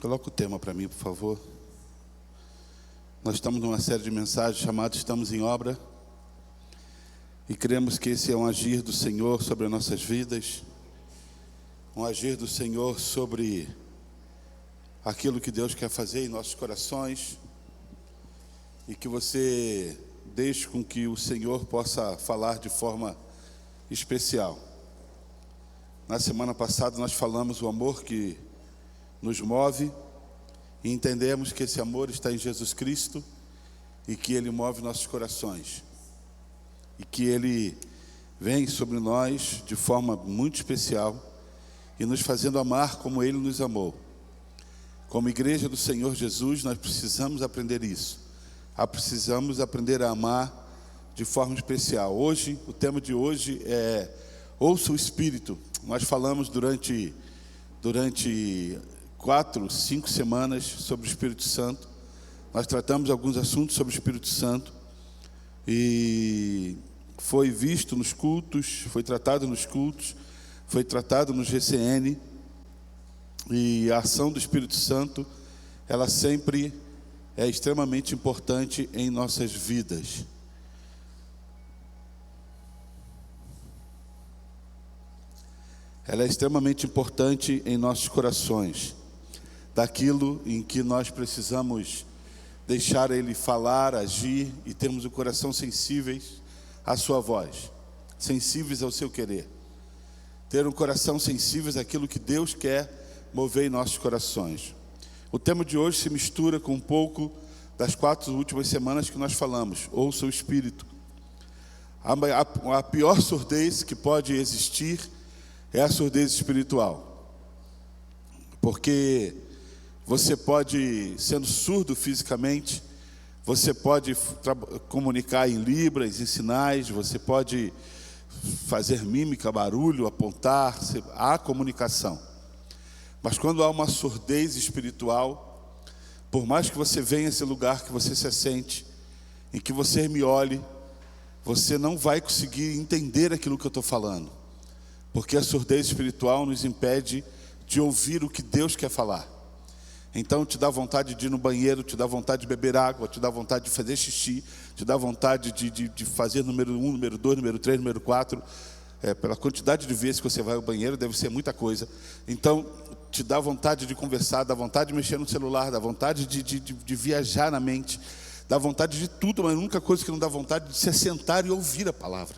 Coloca o tema para mim, por favor. Nós estamos numa série de mensagens chamada Estamos em Obra. E cremos que esse é um agir do Senhor sobre as nossas vidas. Um agir do Senhor sobre aquilo que Deus quer fazer em nossos corações. E que você deixe com que o Senhor possa falar de forma especial. Na semana passada nós falamos o amor que nos move e entendemos que esse amor está em Jesus Cristo e que Ele move nossos corações e que Ele vem sobre nós de forma muito especial e nos fazendo amar como Ele nos amou. Como igreja do Senhor Jesus, nós precisamos aprender isso. Precisamos aprender a amar de forma especial. Hoje, o tema de hoje é Ouça o Espírito. Nós falamos durante 4, 5 semanas sobre o Espírito Santo. Nós tratamos alguns assuntos sobre o Espírito Santo e foi visto nos cultos, foi tratado nos cultos, foi tratado nos GCN. E a ação do Espírito Santo, ela sempre é extremamente importante em nossas vidas. Ela é extremamente importante em nossos corações. Daquilo em que nós precisamos deixar Ele falar, agir e termos o coração sensíveis à sua voz, sensíveis ao seu querer. Ter um coração sensíveis àquilo que Deus quer mover em nossos corações. O tema de hoje se mistura com um pouco das 4 últimas semanas que nós falamos. Ouça o Espírito. A pior surdez que pode existir é a surdez espiritual. Porque você pode, sendo surdo fisicamente, você pode comunicar em libras, em sinais, você pode fazer mímica, barulho, apontar, há comunicação. Mas quando há uma surdez espiritual, por mais que você venha a esse lugar que você se assente, em que você me olhe, você não vai conseguir entender aquilo que eu estou falando. Porque a surdez espiritual nos impede de ouvir o que Deus quer falar. Então te dá vontade de ir no banheiro, te dá vontade de beber água, te dá vontade de fazer xixi, te dá vontade de fazer número 1, número 2, número 3, número 4. Pela quantidade de vezes que você vai ao banheiro, deve ser muita coisa. Então, te dá vontade de conversar, dá vontade de mexer no celular, dá vontade de viajar na mente, dá vontade de tudo, mas a única coisa que não dá vontade é de se sentar e ouvir a palavra.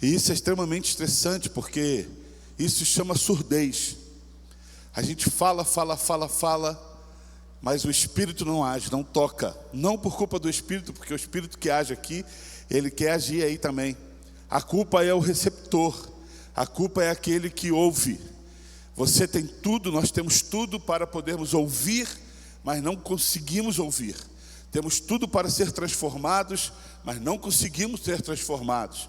E isso é extremamente estressante, porque isso se chama surdez. A gente fala, mas o Espírito não age, não toca. Não por culpa do Espírito, porque o Espírito que age aqui, ele quer agir aí também. A culpa é o receptor, a culpa é aquele que ouve. Você tem tudo, nós temos tudo para podermos ouvir, mas não conseguimos ouvir. Temos tudo para ser transformados, mas não conseguimos ser transformados.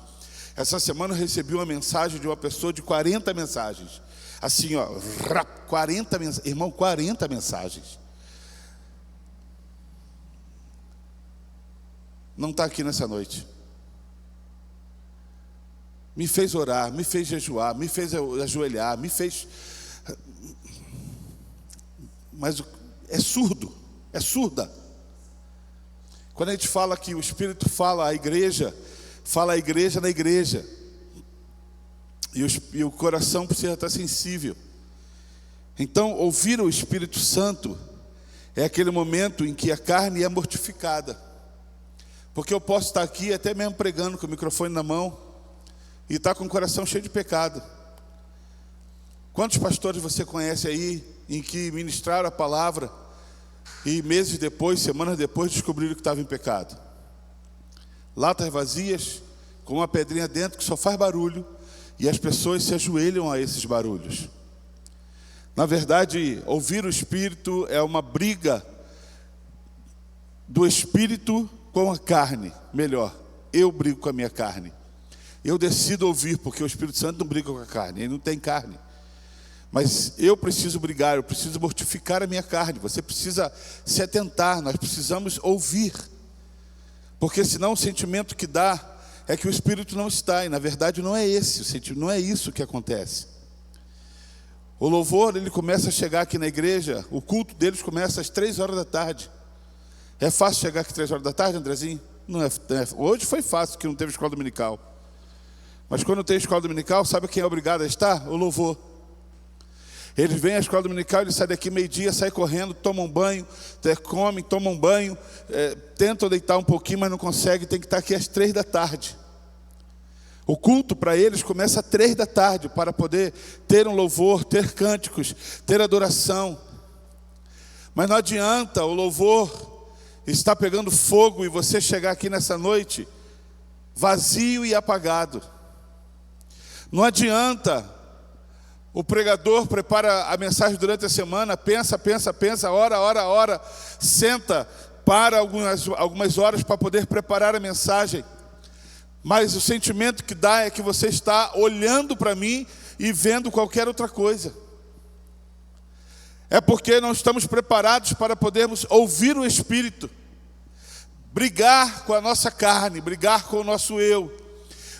Essa semana eu recebi uma mensagem de uma pessoa de 40 mensagens. Assim, 40 mensagens. Irmão, 40 mensagens. Não está aqui nessa noite. Me fez orar, me fez jejuar, me fez ajoelhar, me fez... Mas é surdo, é surda. Quando a gente fala que o Espírito fala à igreja na igreja. E o coração precisa estar sensível. Então, ouvir o Espírito Santo é aquele momento em que a carne é mortificada. Porque eu posso estar aqui até mesmo pregando com o microfone na mão e estar com o coração cheio de pecado. Quantos pastores você conhece aí em que ministraram a palavra e meses depois, semanas depois, descobriram que estava em pecado? Latas vazias, com uma pedrinha dentro que só faz barulho, e as pessoas se ajoelham a esses barulhos. Na verdade, ouvir o Espírito é uma briga do Espírito com a carne. Melhor, eu brigo com a minha carne. Eu decido ouvir, porque o Espírito Santo não briga com a carne, ele não tem carne. Mas eu preciso brigar, eu preciso mortificar a minha carne. Você precisa se atentar, nós precisamos ouvir. Porque senão o sentimento que dá é que o Espírito não está, e na verdade não é esse o sentimento, não é isso que acontece. O louvor, ele começa a chegar aqui na igreja, o culto deles começa às 3 horas da tarde. É fácil chegar aqui 3 horas da tarde, Andrezinho? Não é. Hoje foi fácil, que não teve escola dominical. Mas quando tem escola dominical, sabe quem é obrigado a estar? O louvor. Eles vêm à escola dominical, eles saem daqui meio-dia, saem correndo, tomam banho, comem, tomam banho, tentam deitar um pouquinho, mas não conseguem, tem que estar aqui às 3 da tarde. O culto para eles começa às 3 da tarde, para poder ter um louvor, ter cânticos, ter adoração. Mas não adianta o louvor estar pegando fogo e você chegar aqui nessa noite vazio e apagado. Não adianta. O pregador prepara a mensagem durante a semana, pensa, ora, senta, para algumas horas para poder preparar a mensagem. Mas o sentimento que dá é que você está olhando para mim e vendo qualquer outra coisa. É porque não estamos preparados para podermos ouvir o Espírito, brigar com a nossa carne, brigar com o nosso eu,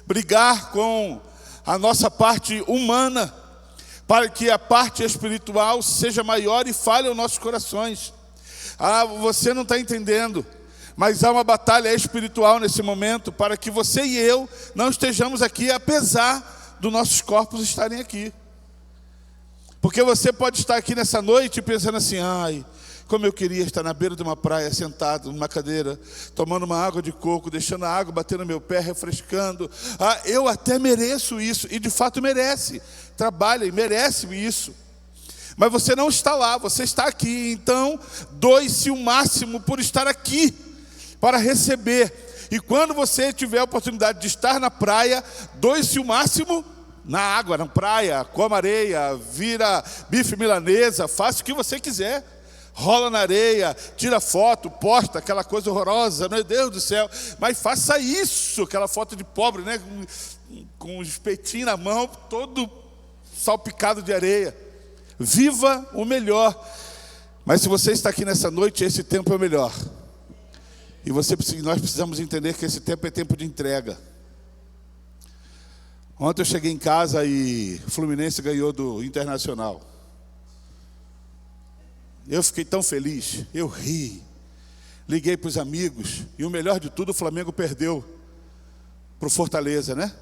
brigar com a nossa parte humana, para que a parte espiritual seja maior e fale aos nossos corações. Você não está entendendo, mas há uma batalha espiritual nesse momento, para que você e eu não estejamos aqui, apesar dos nossos corpos estarem aqui. Porque você pode estar aqui nessa noite pensando assim: ai, como eu queria estar na beira de uma praia, sentado numa cadeira, tomando uma água de coco, deixando a água bater no meu pé, refrescando. Eu até mereço isso, e de fato merece. Trabalha e merece isso. Mas você não está lá, você está aqui. Então, doe-se o máximo por estar aqui, para receber. E quando você tiver a oportunidade de estar na praia, doe-se o máximo na água, na praia, coma areia, vira bife milanesa, faça o que você quiser. Rola na areia, tira foto, posta aquela coisa horrorosa, meu Deus do céu. Mas faça isso, aquela foto de pobre, né? Com um espetinho na mão, todo salpicado de areia. Viva o melhor. Mas se você está aqui nessa noite, esse tempo é o melhor. E nós precisamos entender que esse tempo é tempo de entrega. Ontem eu cheguei em casa e o Fluminense ganhou do Internacional. Eu fiquei tão feliz, eu ri, liguei para os amigos, e o melhor de tudo, o Flamengo perdeu para o Fortaleza, né?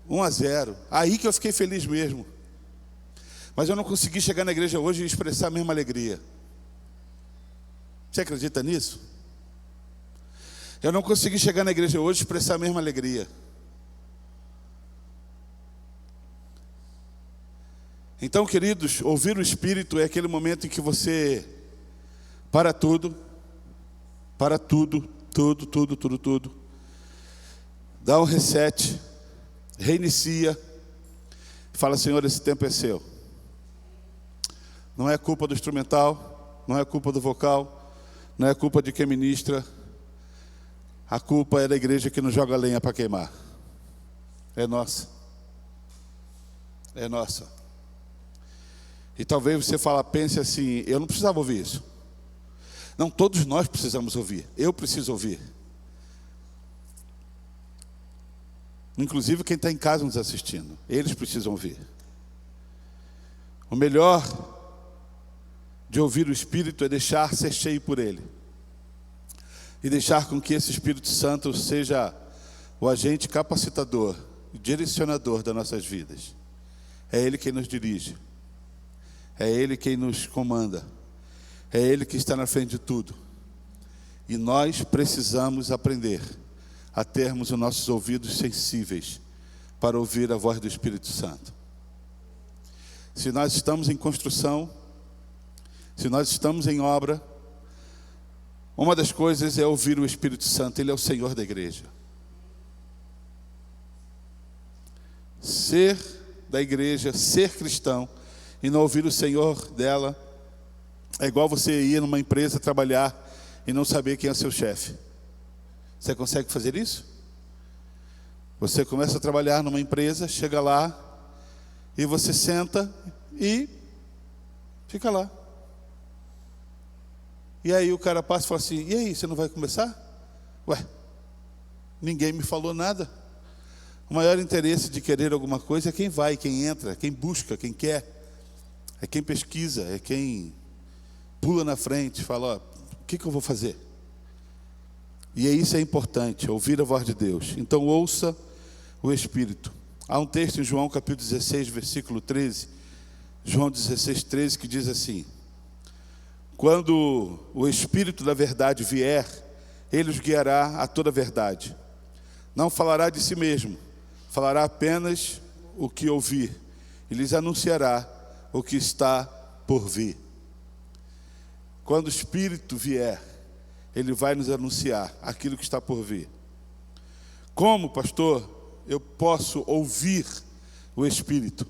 1-0, aí que eu fiquei feliz mesmo. Mas eu não consegui chegar na igreja hoje e expressar a mesma alegria. Você acredita nisso? Eu não consegui chegar na igreja hoje e expressar a mesma alegria. Então, queridos, ouvir o Espírito é aquele momento em que você para tudo, tudo, dá um reset, reinicia, fala: Senhor, esse tempo é seu. Não é culpa do instrumental, não é culpa do vocal, não é culpa de quem ministra. A culpa é da igreja que não joga lenha para queimar. É nossa. É nossa. E talvez você pense assim: eu não precisava ouvir isso. Não, todos nós precisamos ouvir. Eu preciso ouvir. Inclusive quem está em casa nos assistindo, eles precisam ouvir. O melhor de ouvir o Espírito é deixar ser cheio por Ele. E deixar com que esse Espírito Santo seja o agente capacitador e direcionador das nossas vidas. É Ele quem nos dirige. É Ele quem nos comanda. É Ele que está na frente de tudo. E nós precisamos aprender a termos os nossos ouvidos sensíveis para ouvir a voz do Espírito Santo. Se nós estamos em construção, se nós estamos em obra, uma das coisas é ouvir o Espírito Santo. Ele é o Senhor da igreja. Ser da igreja, ser cristão e não ouvir o Senhor dela, é igual você ir numa empresa trabalhar e não saber quem é o seu chefe. Você consegue fazer isso? Você começa a trabalhar numa empresa, chega lá, e você senta e fica lá. E aí o cara passa e fala assim: e aí, você não vai começar? Ué, ninguém me falou nada. o maior interesse de querer alguma coisa é quem vai, quem entra, quem busca, quem quer. É quem pesquisa, é quem pula na frente, fala, ó, o que eu vou fazer? E isso é importante, ouvir a voz de Deus. Então ouça o Espírito. Há um texto em João capítulo 16, versículo 13, João 16, 13, que diz assim: quando o Espírito da verdade vier, ele os guiará a toda a verdade. Não falará de si mesmo, falará apenas o que ouvir, e lhes anunciará o que está por vir. Quando o Espírito vier, ele vai nos anunciar aquilo que está por vir. Como, pastor, eu posso ouvir o Espírito?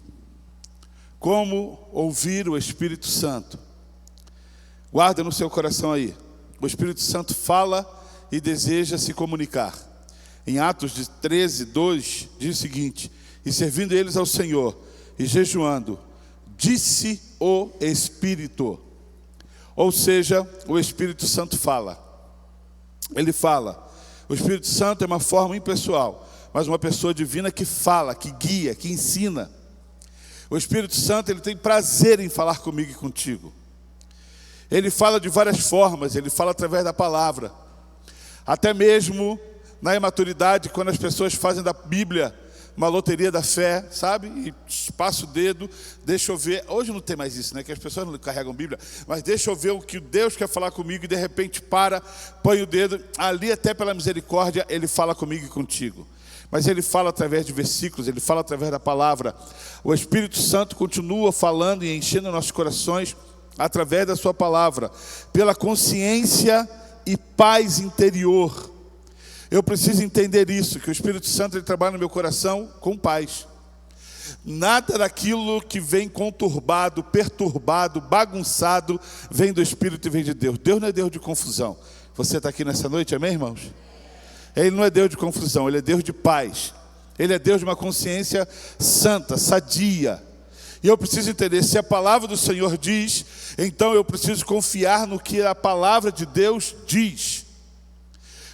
Como ouvir o Espírito Santo? Guarda no seu coração aí. O Espírito Santo fala e deseja se comunicar. Em Atos de 13, 2, diz o seguinte: e servindo eles ao Senhor e jejuando, disse o Espírito. Ou seja, o Espírito Santo fala. Ele fala. O Espírito Santo é uma forma impessoal, mas uma pessoa divina que fala, que guia, que ensina. O Espírito Santo, ele tem prazer em falar comigo e contigo. Ele fala de várias formas, ele fala através da palavra. Até mesmo na imaturidade, quando as pessoas fazem da Bíblia uma loteria da fé, sabe? E passa o dedo, deixa eu ver. Hoje não tem mais isso, né? Que as pessoas não carregam Bíblia. Mas deixa eu ver o que Deus quer falar comigo. E de repente põe o dedo. Ali até pela misericórdia, ele fala comigo e contigo. Mas ele fala através de versículos, ele fala através da palavra. O Espírito Santo continua falando e enchendo nossos corações através da sua palavra. Pela consciência e paz interior. Eu preciso entender isso, que o Espírito Santo ele trabalha no meu coração com paz. Nada daquilo que vem conturbado, perturbado, bagunçado, vem do Espírito e vem de Deus. Deus não é Deus de confusão. Você está aqui nessa noite, amém, irmãos? Ele não é Deus de confusão, Ele é Deus de paz. Ele é Deus de uma consciência santa, sadia. E eu preciso entender, se a palavra do Senhor diz, então eu preciso confiar no que a palavra de Deus diz.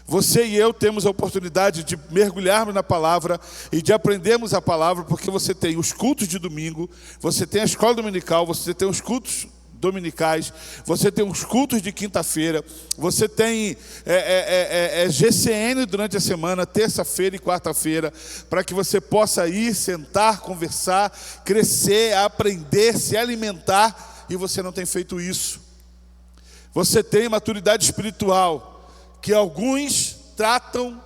Você e eu temos a oportunidade de mergulharmos na palavra e de aprendermos a palavra, porque você tem os cultos de domingo, você tem a escola dominical, você tem os cultos dominicais, você tem os cultos de quinta-feira, você tem GCN durante a semana, terça-feira e quarta-feira, para que você possa ir, sentar, conversar, crescer, aprender, se alimentar, e você não tem feito isso. Você tem maturidade espiritual, que alguns tratam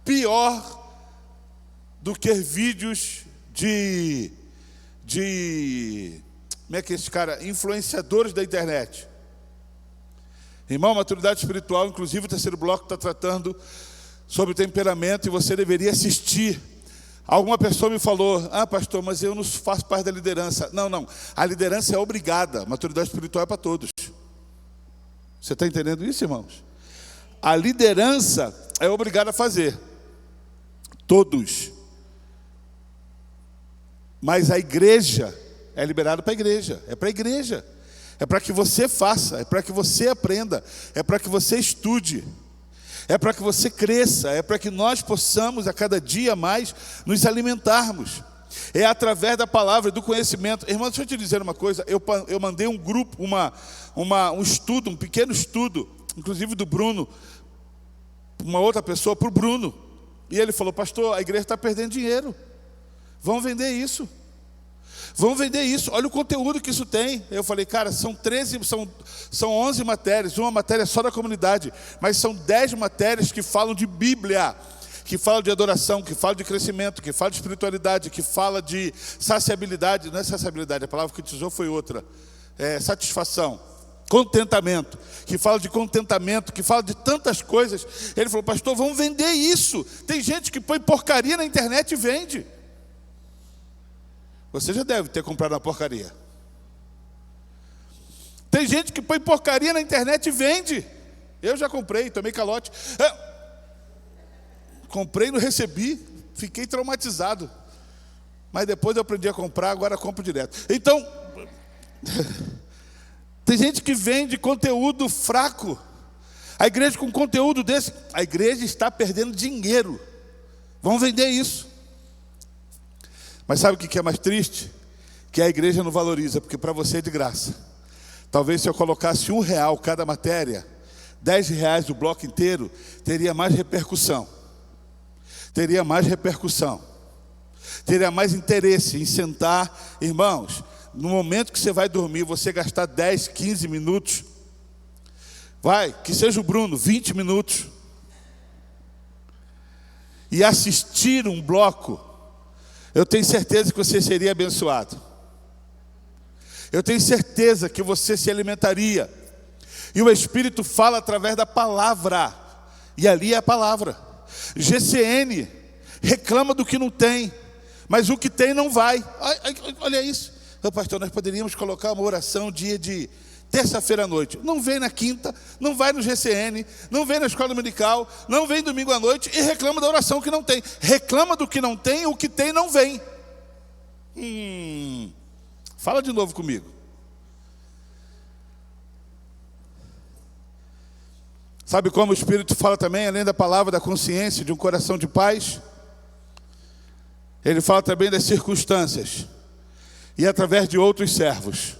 pior do que vídeos de como é que é esse cara? Influenciadores da internet. Irmão, maturidade espiritual, inclusive o terceiro bloco está tratando sobre temperamento e você deveria assistir. Alguma pessoa me falou, pastor, mas eu não faço parte da liderança. Não, a liderança é obrigada, maturidade espiritual é para todos. Você está entendendo isso, irmãos? A liderança é obrigada a fazer. Todos. Mas a igreja é liberada para a igreja. É para a igreja. É para que você faça. É para que você aprenda. É para que você estude. É para que você cresça. É para que nós possamos a cada dia mais nos alimentarmos. É através da palavra, do conhecimento. Irmão, deixa eu te dizer uma coisa. Eu mandei um grupo, um estudo, um pequeno estudo, inclusive do Bruno, uma outra pessoa para o Bruno. E ele falou, pastor, a igreja está perdendo dinheiro. Vamos vender isso. Vamos vender isso. Olha o conteúdo que isso tem. Eu falei, cara, são 11 matérias. Uma matéria só da comunidade. Mas são 10 matérias que falam de Bíblia, que falam de adoração, que falam de crescimento, que falam de espiritualidade, que falam de saciabilidade. Não é saciabilidade, a palavra que utilizou foi outra. Satisfação. Contentamento, que fala de contentamento, que fala de tantas coisas. Ele falou, pastor, vamos vender isso. Tem gente que põe porcaria na internet e vende. Você já deve ter comprado uma porcaria. Tem gente que põe porcaria na internet e vende. Eu já comprei, tomei calote. Comprei e não recebi, fiquei traumatizado. Mas depois eu aprendi a comprar, agora compro direto. Então, tem gente que vende conteúdo fraco. A igreja com conteúdo desse, a igreja está perdendo dinheiro. Vamos vender isso. Mas sabe o que é mais triste? Que a igreja não valoriza, porque para você é de graça. Talvez se eu colocasse R$1 cada matéria, R$10 o bloco inteiro, teria mais repercussão. Teria mais repercussão. Teria mais interesse em sentar. Irmãos, no momento que você vai dormir, você gastar 10, 15 minutos. Vai, que seja o Bruno, 20 minutos. E assistir um bloco, eu tenho certeza que você seria abençoado. Eu tenho certeza que você se alimentaria. E o Espírito fala através da palavra. E ali é a palavra. GCN reclama do que não tem, mas o que tem não vai. Olha isso. Meu pastor, nós poderíamos colocar uma oração dia de terça-feira à noite. Não vem na quinta, não vai no GCN, não vem na escola dominical, não vem domingo à noite e reclama da oração que não tem. Reclama do que não tem, o que tem não vem. Fala de novo comigo. Sabe como o Espírito fala também, além da palavra da consciência, de um coração de paz? Ele fala também das circunstâncias. E através de outros servos.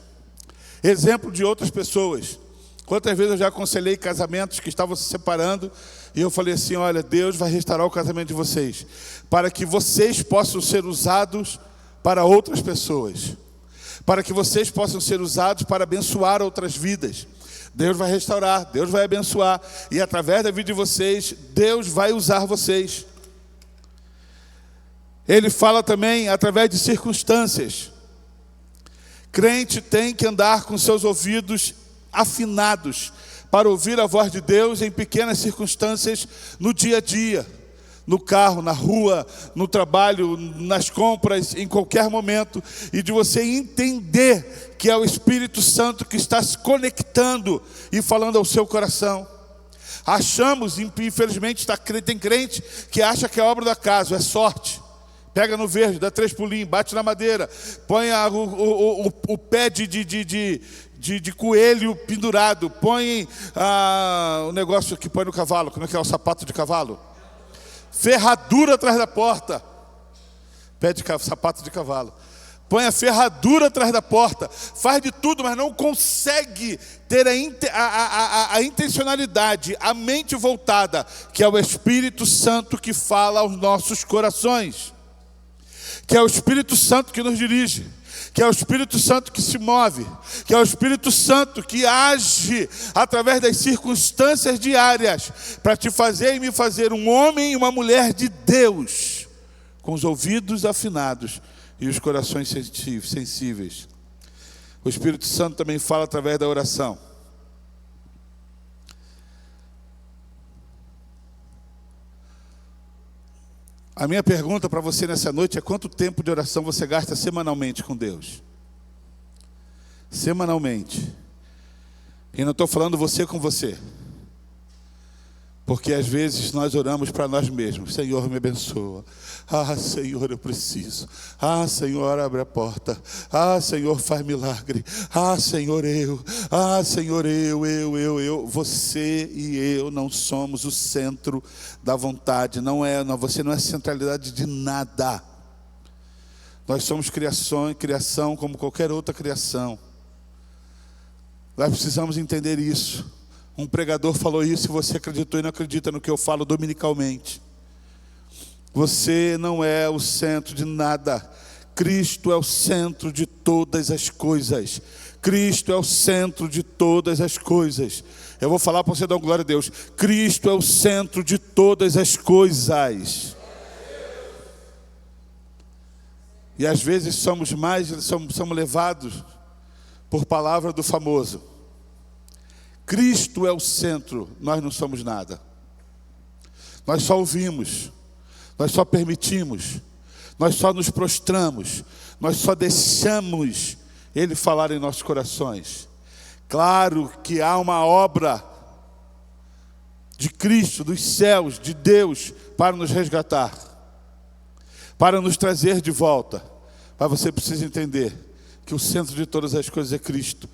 Exemplo de outras pessoas. Quantas vezes eu já aconselhei casamentos que estavam se separando, e eu falei assim, olha, Deus vai restaurar o casamento de vocês, para que vocês possam ser usados para outras pessoas, para que vocês possam ser usados para abençoar outras vidas. Deus vai restaurar, Deus vai abençoar, e através da vida de vocês, Deus vai usar vocês. Ele fala também através de circunstâncias. Crente tem que andar com seus ouvidos afinados para ouvir a voz de Deus em pequenas circunstâncias no dia a dia, no carro, na rua, no trabalho, nas compras, em qualquer momento, e de você entender que é o Espírito Santo que está se conectando e falando ao seu coração. Achamos, infelizmente, tem crente que acha que é obra do acaso, é sorte. Pega no verde, dá 3 pulinhos, bate na madeira, põe o pé de coelho pendurado, põe o negócio que põe no cavalo, como é que é o sapato de cavalo? Ferradura atrás da porta. Sapato de cavalo. Põe a ferradura atrás da porta. Faz de tudo, mas não consegue ter a intencionalidade, a mente voltada, que é o Espírito Santo que fala aos nossos corações. Que é o Espírito Santo que nos dirige. Que é o Espírito Santo que se move, que é o Espírito Santo que age através das circunstâncias diárias, para te fazer e me fazer um homem e uma mulher de Deus, com os ouvidos afinados e os corações sensíveis. O Espírito Santo também fala através da oração. A minha pergunta para você nessa noite é: quanto tempo de oração você gasta semanalmente com Deus? Semanalmente. E não estou falando você com você. Porque às vezes nós oramos para nós mesmos. Senhor, me abençoa. Ah, Senhor, eu preciso. Ah, Senhor, abre a porta. Ah, Senhor, faz milagre. Ah, Senhor, eu. Ah, Senhor, eu. Você e eu não somos o centro da vontade. Você não é centralidade de nada. Nós somos criação como qualquer outra criação. Nós precisamos entender isso. Um pregador falou isso e você acreditou e não acredita no que eu falo dominicalmente. Você não é o centro de nada. Cristo é o centro de todas as coisas. Cristo é o centro de todas as coisas. Eu vou falar para você dar glória a Deus. Cristo é o centro de todas as coisas. E às vezes somos levados por palavra do famoso. Cristo é o centro, nós não somos nada. Nós só ouvimos, nós só permitimos, nós só nos prostramos, nós só deixamos Ele falar em nossos corações. Claro que há uma obra de Cristo, dos céus, de Deus, para nos resgatar, para nos trazer de volta. Mas você precisa entender que o centro de todas as coisas é Cristo.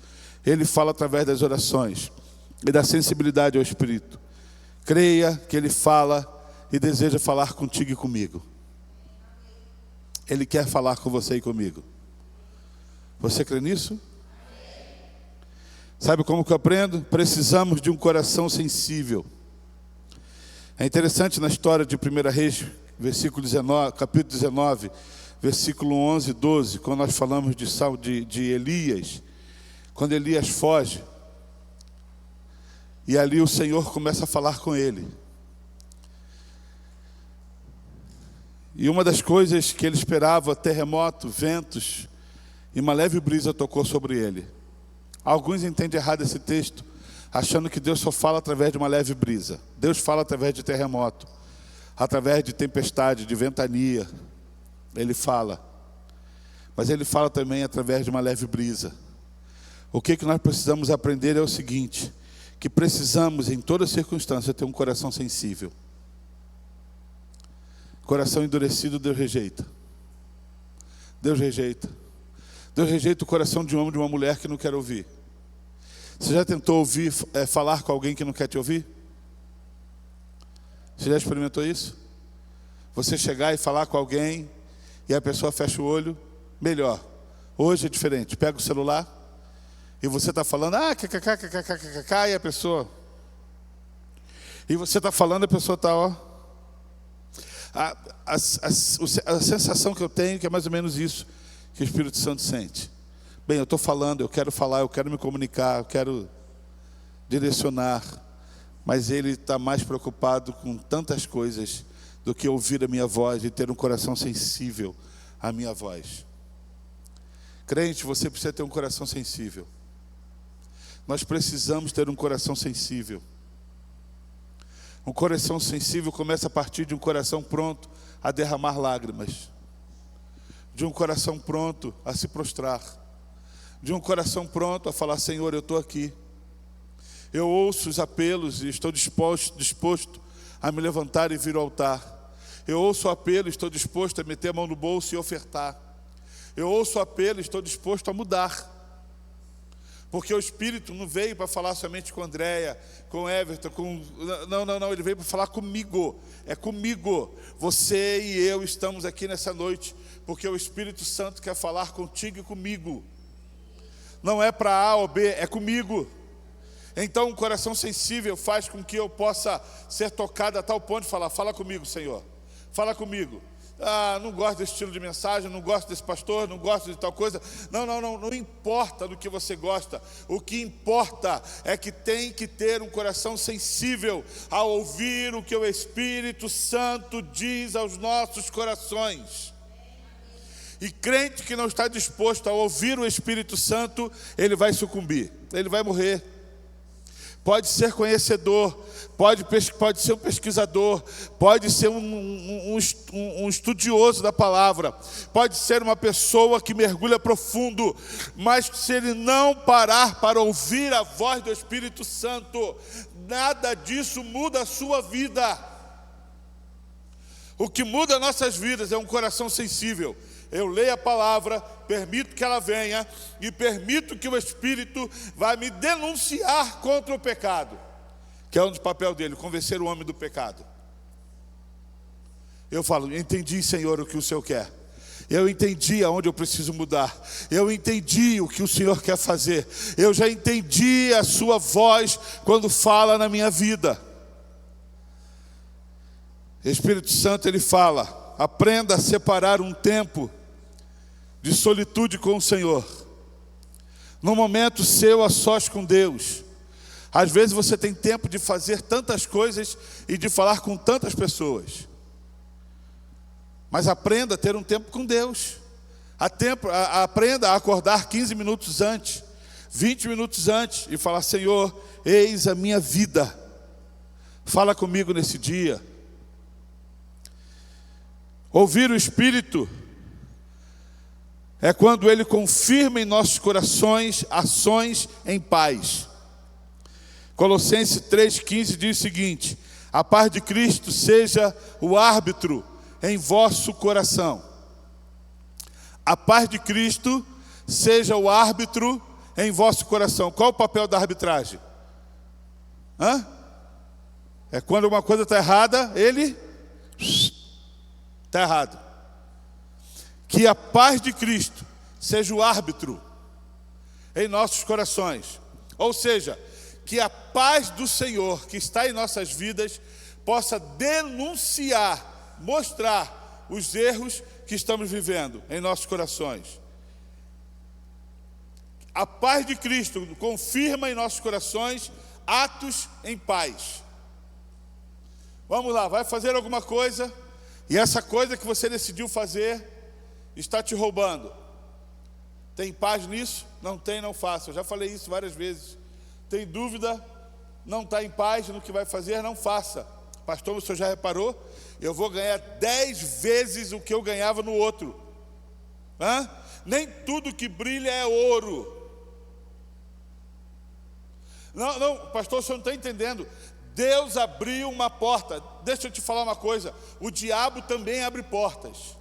Ele fala através das orações e da sensibilidade ao Espírito. Creia que Ele fala e deseja falar contigo e comigo. Ele quer falar com você e comigo. Você crê nisso? Sabe como que eu aprendo? Precisamos de um coração sensível. É interessante na história de 1 Reis, capítulo 19, versículo 11 e 12, quando nós falamos de Elias, quando Elias foge, e ali o Senhor começa a falar com ele. E uma das coisas que ele esperava, terremoto, ventos, e uma leve brisa tocou sobre ele. Alguns entendem errado esse texto, achando que Deus só fala através de uma leve brisa. Deus fala através de terremoto, através de tempestade, de ventania. Ele fala. Mas Ele fala também através de uma leve brisa. O que nós precisamos aprender é o seguinte, que precisamos em toda circunstância ter um coração sensível. Coração endurecido, Deus rejeita. Deus rejeita. Deus rejeita o coração de um homem, de uma mulher que não quer ouvir. Você já tentou falar com alguém que não quer te ouvir? Você já experimentou isso? Você chegar e falar com alguém e a pessoa fecha o olho? Melhor. Hoje é diferente. Pega o celular e você está falando, e a pessoa... E você está falando, a pessoa está, ó... A sensação que eu tenho que é mais ou menos isso que o Espírito Santo sente. Bem, eu estou falando, eu quero falar, eu quero me comunicar, eu quero direcionar, mas Ele está mais preocupado com tantas coisas do que ouvir a minha voz e ter um coração sensível à minha voz. Crente, você precisa ter um coração sensível. Nós precisamos ter um coração sensível. Um coração sensível começa a partir de um coração pronto a derramar lágrimas. De um coração pronto a se prostrar. De um coração pronto a falar, Senhor, eu estou aqui. Eu ouço os apelos e estou disposto a me levantar e vir ao altar. Eu ouço o apelo e estou disposto a meter a mão no bolso e ofertar. Eu ouço o apelo e estou disposto a mudar. Porque o Espírito não veio para falar somente com Andréia, com Everton, Não, ele veio para falar comigo. É comigo. Você e eu estamos aqui nessa noite, porque o Espírito Santo quer falar contigo e comigo. Não é para A ou B, é comigo. Então um coração sensível faz com que eu possa ser tocado a tal ponto de falar, fala comigo, Senhor. Fala comigo. Não gosto desse estilo de mensagem, não gosto desse pastor, não gosto de tal coisa. Não importa do que você gosta. O que importa é que tem que ter um coração sensível a ouvir o que o Espírito Santo diz aos nossos corações. E crente que não está disposto a ouvir o Espírito Santo, ele vai sucumbir, ele vai morrer. Pode ser conhecedor, pode ser um pesquisador, pode ser um estudioso da palavra, pode ser uma pessoa que mergulha profundo, mas se ele não parar para ouvir a voz do Espírito Santo, nada disso muda a sua vida. O que muda nossas vidas é um coração sensível. Eu leio a palavra, permito que ela venha e permito que o Espírito vai me denunciar contra o pecado, que é um dos papéis dele, convencer o homem do pecado. Eu falo, entendi, Senhor, o que o Senhor quer. Eu entendi aonde eu preciso mudar. Eu entendi o que o Senhor quer fazer. Eu já entendi a sua voz quando fala na minha vida. Espírito Santo, ele fala, aprenda a separar um tempo de solitude com o Senhor, no momento seu a sós com Deus. Às vezes você tem tempo de fazer tantas coisas e de falar com tantas pessoas, mas aprenda a ter um tempo com Deus. Aprenda a acordar 15 minutos antes, 20 minutos antes e falar, Senhor, eis a minha vida, fala comigo nesse dia. Ouvir o Espírito é quando Ele confirma em nossos corações ações em paz. Colossenses 3,15 diz o seguinte: a paz de Cristo seja o árbitro em vosso coração. A paz de Cristo seja o árbitro em vosso coração. Qual o papel da arbitragem? É quando uma coisa está errada, ele está errado. Que a paz de Cristo seja o árbitro em nossos corações. Ou seja, que a paz do Senhor que está em nossas vidas possa denunciar, mostrar os erros que estamos vivendo em nossos corações. A paz de Cristo confirma em nossos corações atos em paz. Vamos lá, vai fazer alguma coisa e essa coisa que você decidiu fazer está te roubando. Tem paz nisso? Não tem, não faça. Eu já falei isso várias vezes. Tem dúvida? Não está em paz no que vai fazer? Não faça. Pastor, o senhor já reparou? Eu vou ganhar 10 vezes o que eu ganhava no outro. Nem tudo que brilha é ouro. Não, pastor, o senhor não está entendendo. Deus abriu uma porta. Deixa eu te falar uma coisa. O diabo também abre portas.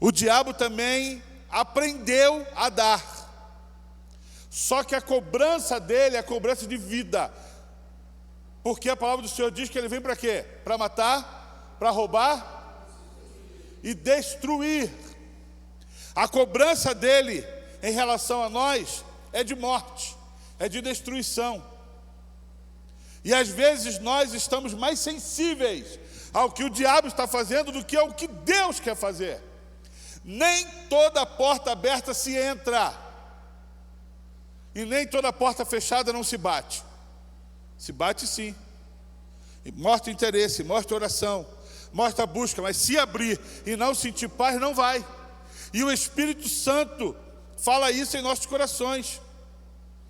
O diabo também aprendeu a dar. Só que a cobrança dele é a cobrança de vida. Porque a palavra do Senhor diz que ele vem para quê? Para matar, para roubar e destruir. A cobrança dele em relação a nós é de morte, é de destruição. E às vezes nós estamos mais sensíveis ao que o diabo está fazendo do que ao que Deus quer fazer. Nem toda porta aberta se entra. E nem toda porta fechada não se bate. Se bate sim. E mostra interesse, mostra oração, mostra busca. Mas se abrir e não sentir paz, não vai. E o Espírito Santo fala isso em nossos corações.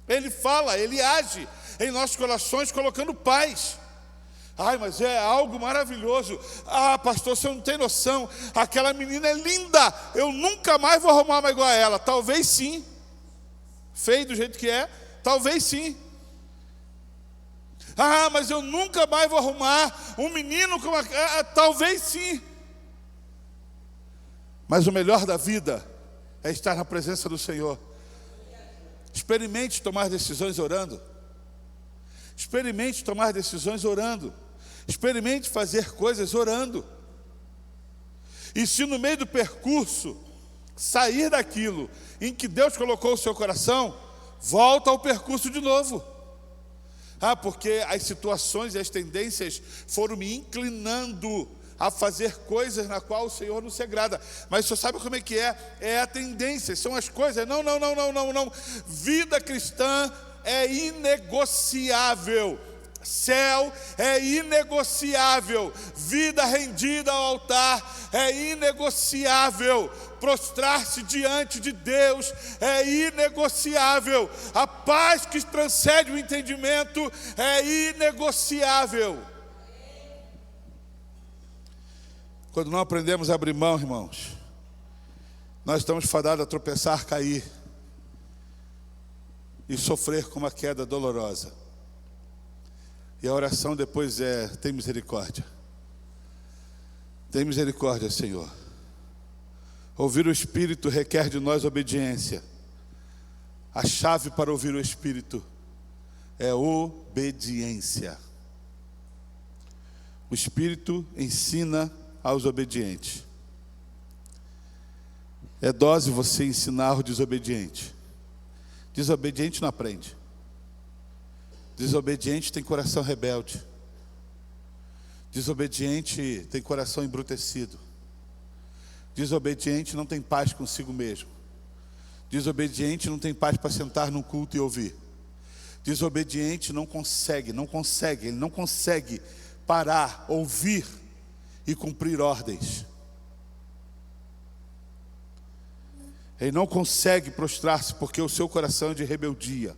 Ele fala, ele age em nossos corações colocando paz. Ai, mas é algo maravilhoso. Ah, pastor, você não tem noção. Aquela menina é linda. Eu nunca mais vou arrumar uma igual a ela. Talvez sim. Feio do jeito que é, talvez sim. Ah, mas eu nunca mais vou arrumar um menino como talvez sim. Mas o melhor da vida é estar na presença do Senhor. Experimente tomar decisões orando. Experimente tomar decisões orando. Experimente fazer coisas orando. E se no meio do percurso sair daquilo em que Deus colocou o seu coração, volta ao percurso de novo. Porque as situações e as tendências foram me inclinando a fazer coisas na qual o Senhor não se agrada. Mas o senhor sabe como é que é? É a tendência, são as coisas. Não. Vida cristã é inegociável. Céu é inegociável. Vida rendida ao altar é inegociável. Prostrar-se diante de Deus é inegociável. A paz que transcende o entendimento é inegociável. Quando não aprendemos a abrir mão, irmãos, nós estamos fadados a tropeçar, cair e sofrer com uma queda dolorosa. E a oração depois é: tem misericórdia. Tem misericórdia, Senhor. Ouvir o Espírito requer de nós obediência. A chave para ouvir o Espírito é obediência. O Espírito ensina aos obedientes. É dose você ensinar o desobediente. Desobediente não aprende. Desobediente tem coração rebelde. Desobediente tem coração embrutecido. Desobediente não tem paz consigo mesmo. Desobediente não tem paz para sentar num culto e ouvir. Desobediente não consegue parar, ouvir e cumprir ordens. Ele não consegue prostrar-se porque o seu coração é de rebeldia.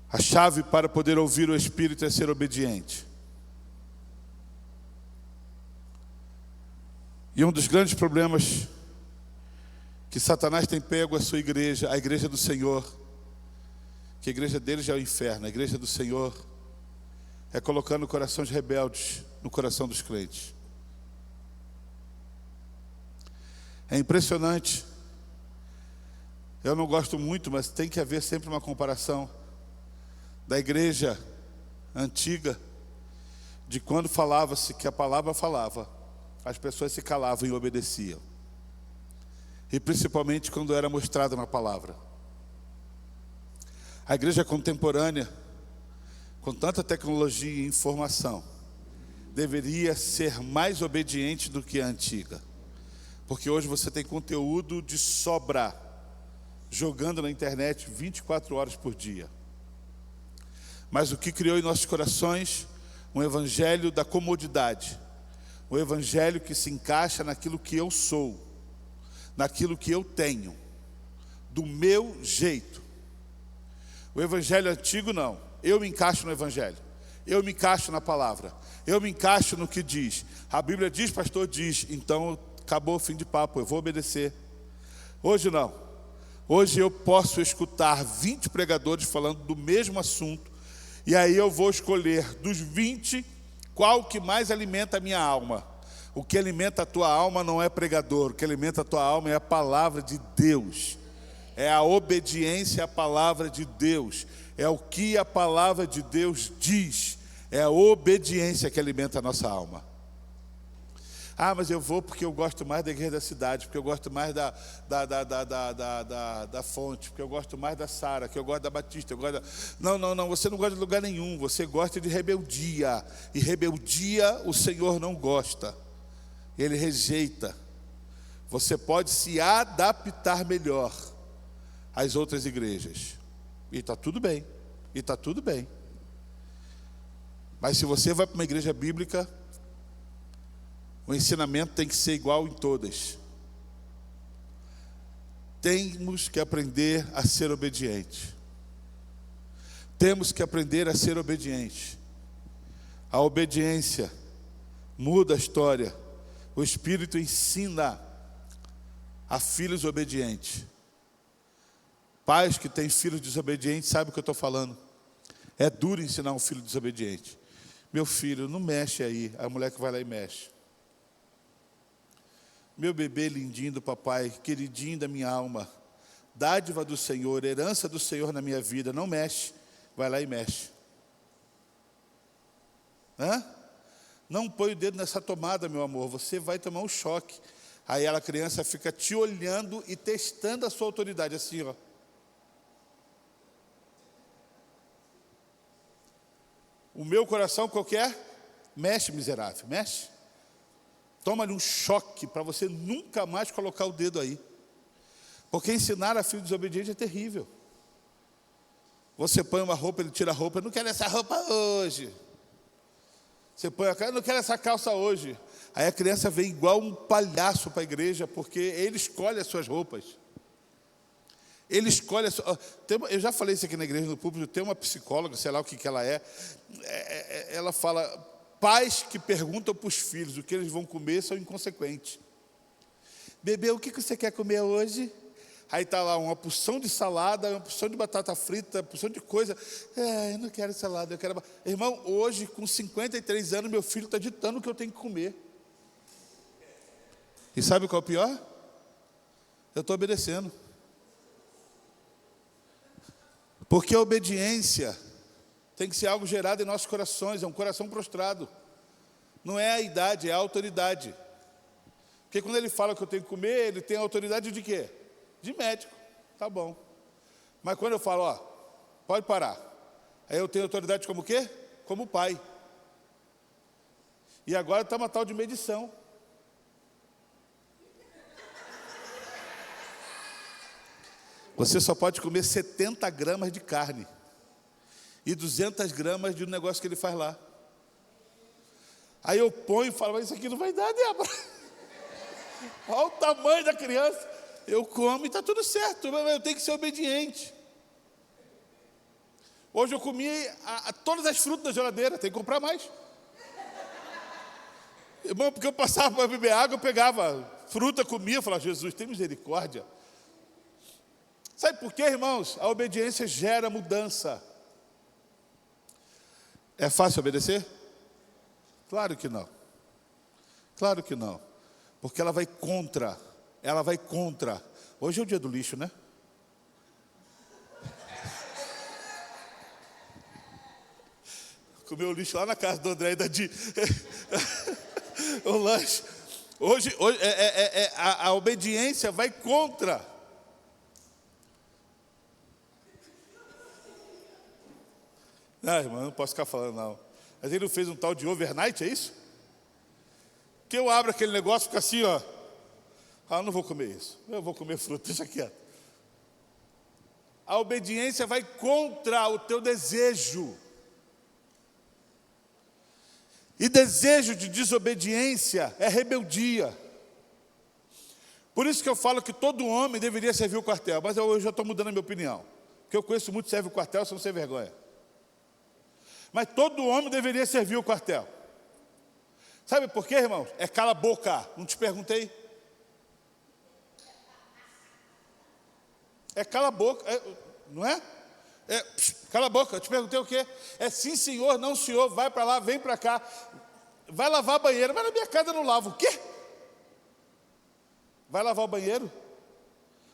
A chave para poder ouvir o Espírito é ser obediente. E um dos grandes problemas que Satanás tem pego a sua igreja, a igreja do Senhor, que a igreja dele já é o inferno, a igreja do Senhor é colocando corações rebeldes no coração dos crentes. É impressionante. Eu não gosto muito, mas tem que haver sempre uma comparação da igreja antiga, de quando falava-se que a palavra falava, as pessoas se calavam e obedeciam. e principalmente quando era mostrado na palavra. A igreja contemporânea, com tanta tecnologia e informação, deveria ser mais obediente do que a antiga. Porque hoje você tem conteúdo de sobra, jogando na internet 24 horas por dia. Mas o que criou em nossos corações? Um evangelho da comodidade. Um evangelho que se encaixa naquilo que eu sou, naquilo que eu tenho, do meu jeito. O evangelho antigo não. Eu me encaixo no evangelho. Eu me encaixo na palavra. Eu me encaixo no que diz. A Bíblia diz, pastor diz, então acabou o fim de papo, eu vou obedecer. Hoje não. Hoje eu posso escutar 20 pregadores falando do mesmo assunto, e aí eu vou escolher dos 20, qual que mais alimenta a minha alma. O que alimenta a tua alma não é pregador, o que alimenta a tua alma é a palavra de Deus. É a obediência à palavra de Deus. É o que a palavra de Deus diz. É a obediência que alimenta a nossa alma. Ah, mas eu vou porque eu gosto mais da igreja da cidade, porque eu gosto mais da fonte, porque eu gosto mais da Sara, que eu gosto da Batista, eu gosto da... Não, você não gosta de lugar nenhum, você gosta de rebeldia. E rebeldia o Senhor não gosta. Ele rejeita. Você pode se adaptar melhor às outras igrejas. E está tudo bem. E está tudo bem. Mas se você vai para uma igreja bíblica, o ensinamento tem que ser igual em todas. Temos que aprender a ser obedientes. Temos que aprender a ser obedientes. A obediência muda a história. O Espírito ensina a filhos obedientes. Pais que têm filhos desobedientes sabem o que eu estou falando. É duro ensinar um filho desobediente. Meu filho, não mexe aí. A mulher que vai lá e mexe. Meu bebê lindinho do papai, queridinho da minha alma, dádiva do Senhor, herança do Senhor na minha vida, não mexe. Vai lá e mexe. Hã? Não põe o dedo nessa tomada, meu amor, você vai tomar um choque. Aí a criança fica te olhando e testando a sua autoridade, assim, ó. O meu coração qualquer, mexe, miserável, mexe. Toma-lhe um choque para você nunca mais colocar o dedo aí. Porque ensinar a filho desobediente é terrível. Você põe uma roupa, ele tira a roupa, eu não quero essa roupa hoje. Você põe a cara, eu não quero essa calça hoje. Aí a criança vem igual um palhaço para a igreja, porque ele escolhe as suas roupas. Ele escolhe a sua... Eu já falei isso aqui na igreja, no público, tem uma psicóloga, sei lá o que ela é. Ela fala, pais que perguntam para os filhos o que eles vão comer são inconsequentes. Bebê, o que você quer comer hoje? Aí está lá uma porção de salada, uma porção de batata frita, uma porção de coisa. Eu não quero salada, eu quero... Irmão, hoje, com 53 anos, meu filho está ditando o que eu tenho que comer. E sabe qual é o pior? Eu estou obedecendo. Porque a obediência tem que ser algo gerado em nossos corações, é um coração prostrado. Não é a idade, é a autoridade. Porque quando ele fala que eu tenho que comer, ele tem a autoridade de quê? De médico, tá bom. Mas quando eu falo, ó, pode parar. Aí eu tenho autoridade como o quê? Como pai. E agora está uma tal de medição. Você só pode comer 70 gramas de carne. E 200 gramas de um negócio que ele faz lá. Aí eu ponho e falo, mas isso aqui não vai dar, Débora. Olha o tamanho da criança. Eu como e está tudo certo, eu tenho que ser obediente. Hoje eu comi todas as frutas da geladeira, tem que comprar mais. Irmão, porque eu passava para beber água, eu pegava fruta, comia, eu falava, Jesus, tem misericórdia. Sabe por quê, irmãos? A obediência gera mudança. É fácil obedecer? Claro que não. Claro que não. Porque ela vai contra. Ela vai contra. Hoje é o dia do lixo, né? Comeu o lixo lá na casa do André e da Di. O lanche. Hoje a a obediência vai contra. Não, irmão, não posso ficar falando não. Mas ele não fez um tal de overnight, é isso? Que eu abro aquele negócio e fica assim, ó. Ah, não vou comer isso. Eu vou comer fruta, deixa quieto. A obediência vai contra o teu desejo. E desejo de desobediência é rebeldia. Por isso que eu falo que todo homem deveria servir o quartel. Mas eu já estou mudando a minha opinião. Porque eu conheço muito que serve o quartel, são sem vergonha. Mas todo homem deveria servir o quartel. Sabe por quê, irmãos? É cala a boca. Não te perguntei? É cala a boca, não é? Cala a boca, eu te perguntei o quê? É sim senhor, não senhor, vai para lá, vem para cá. Vai lavar banheiro, mas na minha casa eu não lavo. O quê? Vai lavar o banheiro?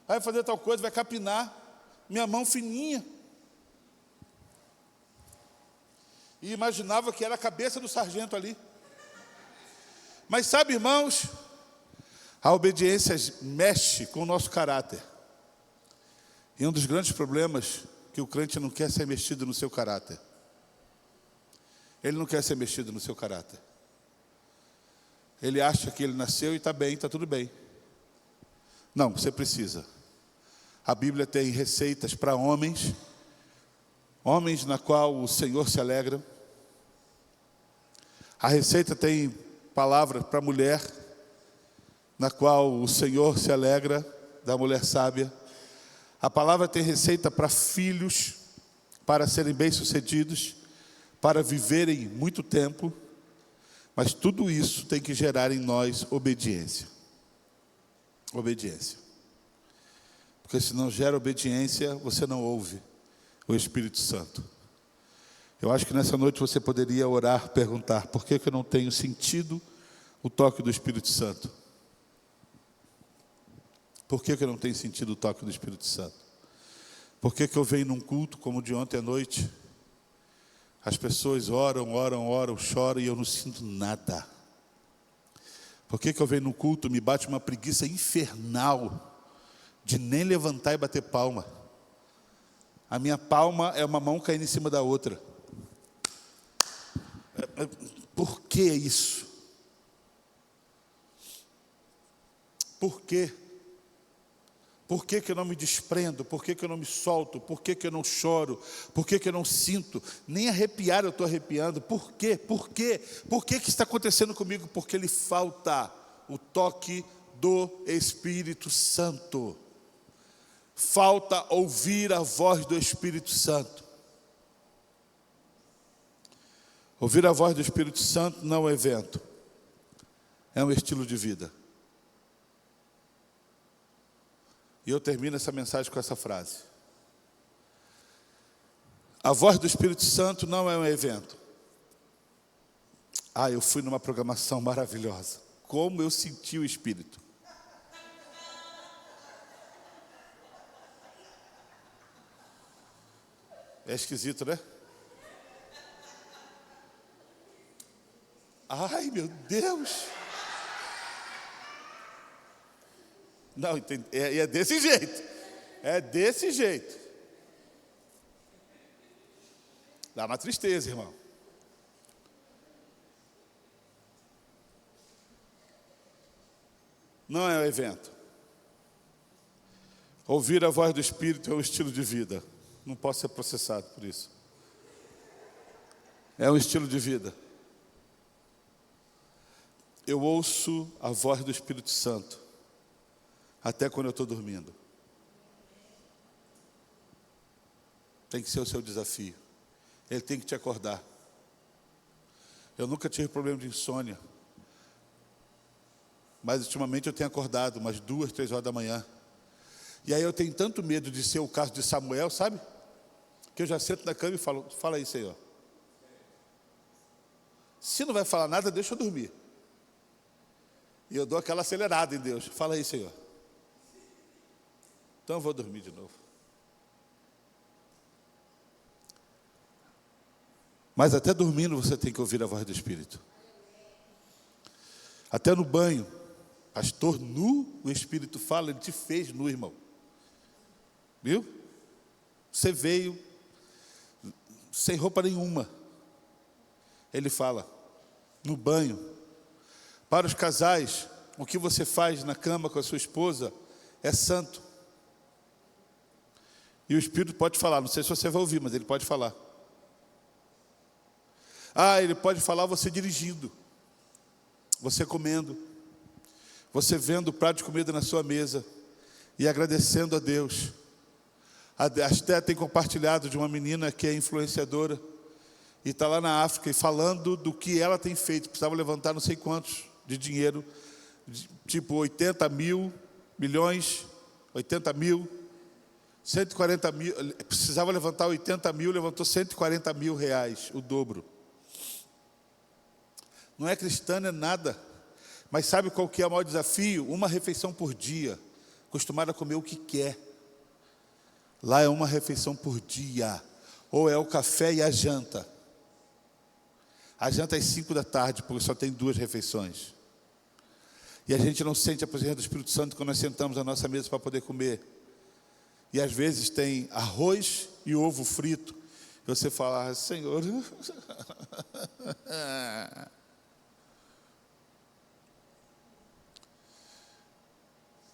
Vai fazer tal coisa, vai capinar. Minha mão fininha. E imaginava que era a cabeça do sargento ali. Mas sabe, irmãos, a obediência mexe com o nosso caráter. E um dos grandes problemas que o crente não quer ser mexido no seu caráter. Ele não quer ser mexido no seu caráter. Ele acha que ele nasceu e está bem, está tudo bem. Não, você precisa. A Bíblia tem receitas para homens na qual o Senhor se alegra. A receita tem palavras para mulher, na qual o Senhor se alegra, da mulher sábia. A palavra tem receita para filhos, para serem bem-sucedidos, para viverem muito tempo, mas tudo isso tem que gerar em nós obediência. Obediência. Porque se não gera obediência, você não ouve o Espírito Santo. Eu acho que nessa noite você poderia orar, perguntar: por que eu não tenho sentido o toque do Espírito Santo? Por que eu não tenho sentido o toque do Espírito Santo? Por que eu venho num culto como o de ontem à noite? As pessoas oram, choram e eu não sinto nada. Por que eu venho num culto, me bate uma preguiça infernal de nem levantar e bater palma? A minha palma é uma mão caindo em cima da outra. Por que isso? Por quê? Por que eu não me desprendo? Por que eu não me solto? Por que eu não choro? Por que eu não sinto? Nem arrepiar eu estou arrepiando. Por quê? Por quê? Por que está acontecendo comigo? Porque lhe falta o toque do Espírito Santo. Falta ouvir a voz do Espírito Santo. Ouvir a voz do Espírito Santo não é um evento. É um estilo de vida. E eu termino essa mensagem com essa frase. A voz do Espírito Santo não é um evento. Eu fui numa programação maravilhosa. Como eu senti o Espírito. É esquisito, né? Ai, meu Deus! Não, é desse jeito. É desse jeito. Dá uma tristeza, irmão. Não é um evento. Ouvir a voz do Espírito é um estilo de vida. Não posso ser processado por isso. É um estilo de vida. Eu ouço a voz do Espírito Santo até quando eu estou dormindo. Tem que ser o seu desafio. Ele tem que te acordar. Eu nunca tive problema de insônia. Mas ultimamente eu tenho acordado umas 2, 3 horas da manhã. E aí eu tenho tanto medo de ser o caso de Samuel, sabe? Que eu já sento na cama e falo: fala aí, Senhor. Se não vai falar nada, deixa eu dormir. E eu dou aquela acelerada em Deus. Fala aí, Senhor. Então eu vou dormir de novo. Mas até dormindo você tem que ouvir a voz do Espírito. Até no banho. Pastor, nu, o Espírito fala, ele te fez nu, irmão. Viu? Você veio sem roupa nenhuma. Ele fala, no banho. Para os casais, o que você faz na cama com a sua esposa é santo. E o Espírito pode falar, não sei se você vai ouvir, mas ele pode falar. Ele pode falar você dirigindo, você comendo, você vendo o prato de comida na sua mesa e agradecendo a Deus. Até tem compartilhado de uma menina que é influenciadora e está lá na África e falando do que ela tem feito. Precisava levantar não sei quantos de dinheiro, tipo 80 mil, milhões, 80 mil, 140 mil, precisava levantar 80 mil, levantou 140 mil reais, o dobro. Não é cristã, não é nada. Mas sabe qual que é o maior desafio? Uma refeição por dia. Acostumada a comer o que quer. Lá é uma refeição por dia. Ou é o café e a janta. A janta é às 5 da tarde, porque só tem 2 refeições. E a gente não sente a presença do Espírito Santo quando nós sentamos à nossa mesa para poder comer. E às vezes tem arroz e ovo frito. E você fala, Senhor...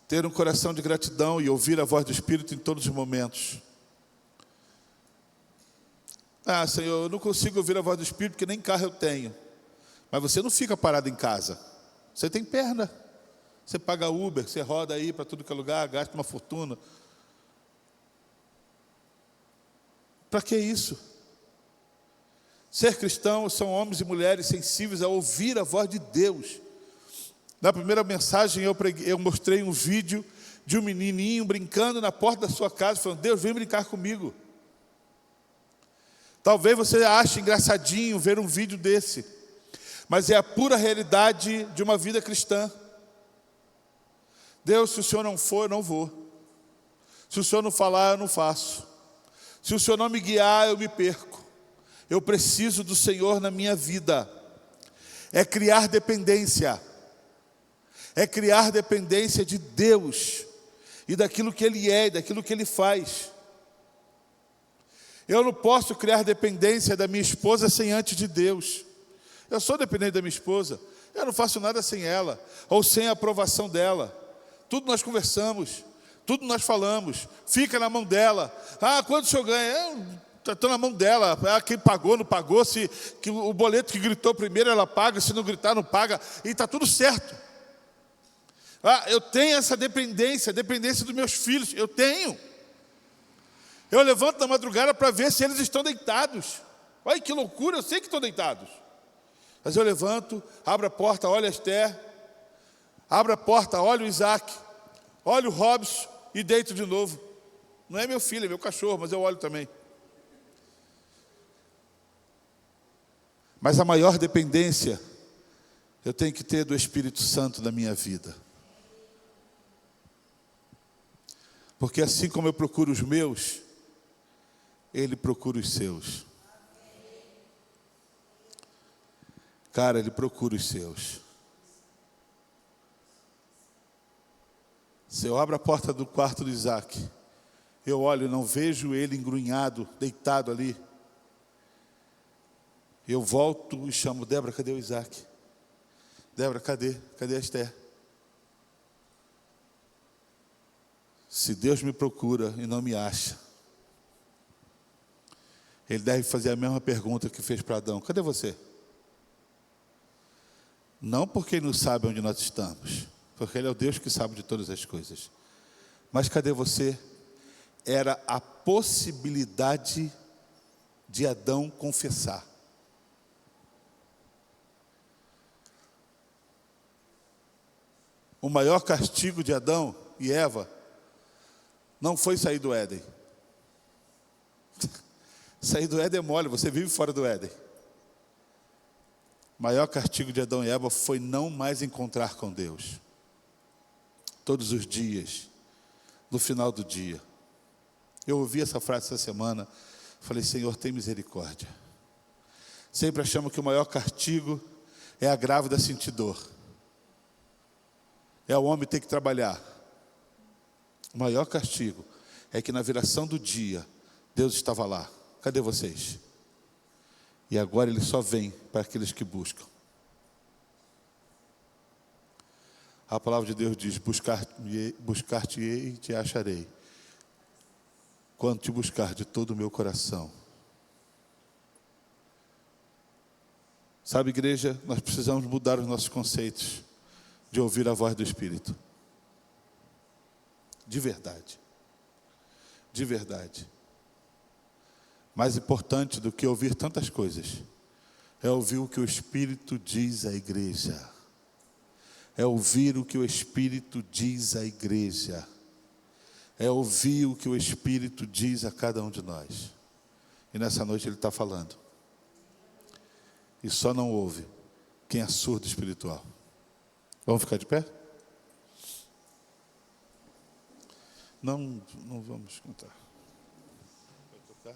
Ter um coração de gratidão e ouvir a voz do Espírito em todos os momentos. Senhor, eu não consigo ouvir a voz do Espírito porque nem carro eu tenho. Mas você não fica parado em casa. Você tem perna. Você paga Uber, você roda aí para tudo que é lugar, gasta uma fortuna. Para que isso? Ser cristão são homens e mulheres sensíveis a ouvir a voz de Deus. Na primeira mensagem eu mostrei um vídeo de um menininho brincando na porta da sua casa, falando, Deus, vem brincar comigo. Talvez você ache engraçadinho ver um vídeo desse, mas é a pura realidade de uma vida cristã. Deus, se o Senhor não for, eu não vou. Se o Senhor não falar, eu não faço. Se o Senhor não me guiar, eu me perco. Eu preciso do Senhor na minha vida. É criar dependência. É criar dependência de Deus e daquilo que Ele é, e daquilo que Ele faz. Eu não posso criar dependência da minha esposa sem antes de Deus. Eu sou dependente da minha esposa, eu não faço nada sem ela, ou sem a aprovação dela. Tudo nós conversamos, tudo nós falamos, fica na mão dela. Quanto o senhor ganha? Está na mão dela. Quem pagou, não pagou, se que o boleto que gritou primeiro ela paga, se não gritar não paga, e está tudo certo. Eu tenho essa dependência, a dependência dos meus filhos, eu tenho. Eu levanto na madrugada para ver se eles estão deitados. Olha que loucura, eu sei que estão deitados. Mas eu levanto, abro a porta, olho a Esther, abro a porta, olho o Isaac, olho o Robson e deito de novo. Não é meu filho, é meu cachorro, mas eu olho também. Mas a maior dependência eu tenho que ter do Espírito Santo na minha vida. Porque assim como eu procuro os meus, Ele procura os seus. Cara, Ele procura os seus. Se eu abro a porta do quarto do Isaac, eu olho e não vejo ele engrunhado, deitado ali. Eu volto e chamo, Débora, cadê o Isaac? Débora, cadê? Cadê a Esther? Se Deus me procura e não me acha, Ele deve fazer a mesma pergunta que fez para Adão. Cadê você? Não porque Ele não sabe onde nós estamos, porque Ele é o Deus que sabe de todas as coisas. Mas cadê você? Era a possibilidade de Adão confessar. O maior castigo de Adão e Eva não foi sair do Éden. Sair do Éden é mole, você vive fora do Éden. O maior castigo de Adão e Eva foi não mais encontrar com Deus. Todos os dias, no final do dia. Eu ouvi essa frase essa semana, falei, Senhor, tem misericórdia. Sempre achamos que o maior castigo é a grávida sentir dor. é o homem ter que trabalhar. O maior castigo é que na viração do dia, Deus estava lá. Cadê vocês? E agora Ele só vem para aqueles que buscam. A palavra de Deus diz: buscar-te-ei e te acharei, quando te buscar de todo o meu coração. Sabe, igreja, nós precisamos mudar os nossos conceitos de ouvir a voz do Espírito. De verdade. De verdade. Mais importante do que ouvir tantas coisas é ouvir o que o Espírito diz à igreja. É ouvir o que o Espírito diz à igreja. É ouvir o que o Espírito diz a cada um de nós. E nessa noite Ele está falando. E só não ouve quem é surdo espiritual. Vamos ficar de pé? Não vamos cantar. Vai tocar?